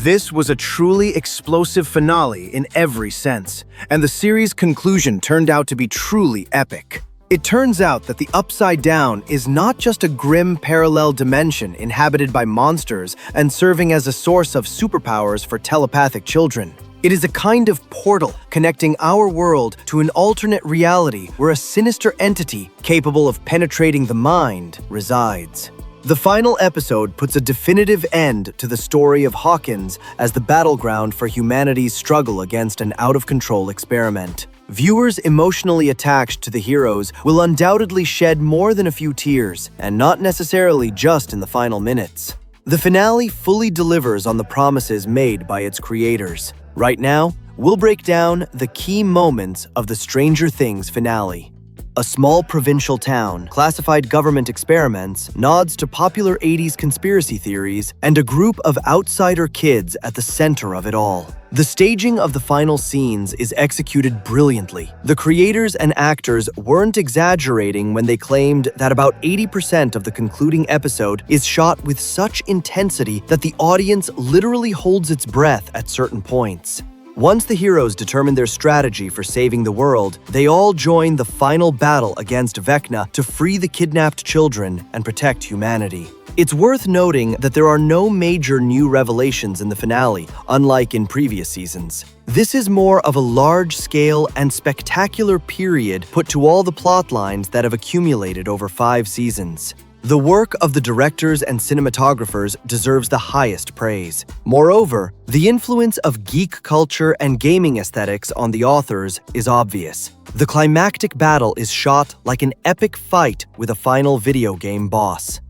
This was a truly explosive finale in every sense, and the series' conclusion turned out to be truly epic. It turns out that the Upside Down is not just a grim parallel dimension inhabited by monsters and serving as a source of superpowers for telepathic children. It is a kind of portal connecting our world to an alternate reality where a sinister entity capable of penetrating the mind resides. The final episode puts a definitive end to the story of Hawkins as the battleground for humanity's struggle against an out-of-control experiment. Viewers emotionally attached to the heroes will undoubtedly shed more than a few tears, and not necessarily just in the final minutes. The finale fully delivers on the promises made by its creators. Right now, we'll break down the key moments of the Stranger Things finale. A small provincial town, classified government experiments, nods to popular 80s conspiracy theories, and a group of outsider kids at the center of it all. The staging of the final scenes is executed brilliantly. The creators and actors weren't exaggerating when they claimed that about 80% of the concluding episode is shot with such intensity that the audience literally holds its breath at certain points. Once the heroes determine their strategy for saving the world, they all join the final battle against Vecna to free the kidnapped children and protect humanity. It's worth noting that there are no major new revelations in the finale, unlike in previous seasons. This is more of a large-scale and spectacular period put to all the plot lines that have accumulated over 5 seasons. The work of the directors and cinematographers deserves the highest praise. Moreover, the influence of geek culture and gaming aesthetics on the authors is obvious. The climactic battle is shot like an epic fight with a final video game boss.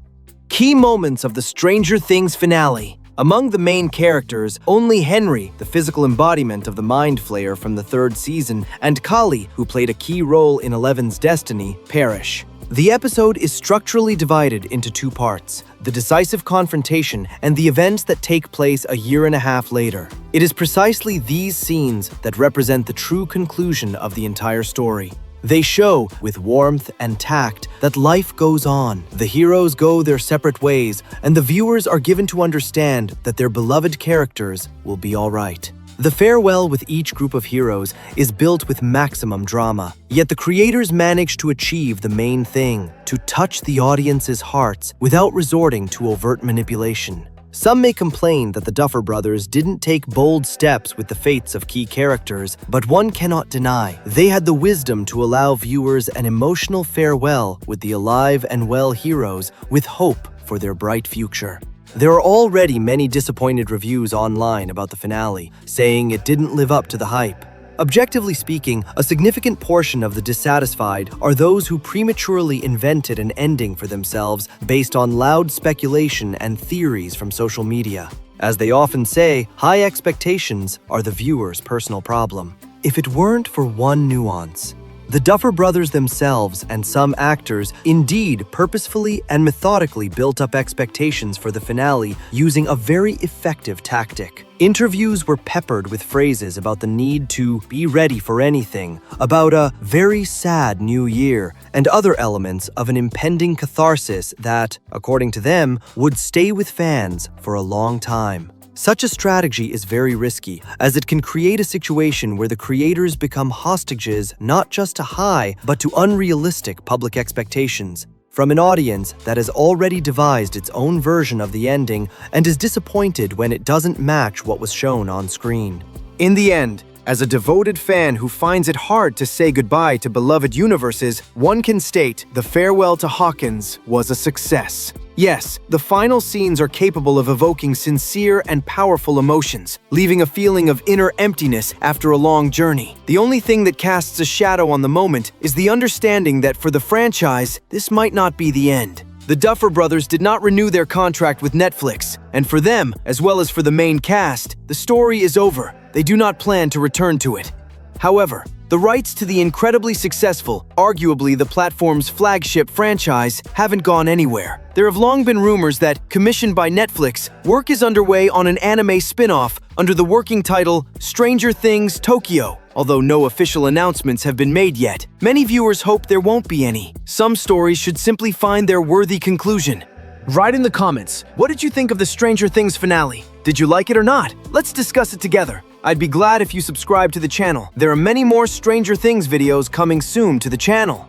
Key moments of the Stranger Things finale. Among the main characters, only Henry, the physical embodiment of the Mind Flayer from the 3rd season, and Kali, who played a key role in Eleven's destiny, perish. The episode is structurally divided into 2 parts, the decisive confrontation and the events that take place a year and a half later. It is precisely these scenes that represent the true conclusion of the entire story. They show, with warmth and tact, that life goes on, the heroes go their separate ways, and the viewers are given to understand that their beloved characters will be all right. The farewell with each group of heroes is built with maximum drama, yet the creators manage to achieve the main thing, to touch the audience's hearts without resorting to overt manipulation. Some may complain that the Duffer Brothers didn't take bold steps with the fates of key characters, but one cannot deny they had the wisdom to allow viewers an emotional farewell with the alive and well heroes with hope for their bright future. There are already many disappointed reviews online about the finale, saying it didn't live up to the hype. Objectively speaking, a significant portion of the dissatisfied are those who prematurely invented an ending for themselves based on loud speculation and theories from social media. As they often say, high expectations are the viewer's personal problem. If it weren't for one nuance, the Duffer Brothers themselves and some actors indeed purposefully and methodically built up expectations for the finale using a very effective tactic. Interviews were peppered with phrases about the need to be ready for anything, about a very sad new year, and other elements of an impending catharsis that, according to them, would stay with fans for a long time. Such a strategy is very risky, as it can create a situation where the creators become hostages not just to high, but to unrealistic public expectations from an audience that has already devised its own version of the ending and is disappointed when it doesn't match what was shown on screen. In the end, as a devoted fan who finds it hard to say goodbye to beloved universes, one can state the farewell to Hawkins was a success. Yes, the final scenes are capable of evoking sincere and powerful emotions, leaving a feeling of inner emptiness after a long journey. The only thing that casts a shadow on the moment is the understanding that for the franchise, this might not be the end. The Duffer Brothers did not renew their contract with Netflix, and for them, as well as for the main cast, the story is over. They do not plan to return to it. However, the rights to the incredibly successful, arguably the platform's flagship franchise, haven't gone anywhere. There have long been rumors that, commissioned by Netflix, work is underway on an anime spin-off under the working title Stranger Things Tokyo. Although no official announcements have been made yet, many viewers hope there won't be any. Some stories should simply find their worthy conclusion. Write in the comments, what did you think of the Stranger Things finale? Did you like it or not? Let's discuss it together. I'd be glad if you subscribe to the channel. There are many more Stranger Things videos coming soon to the channel.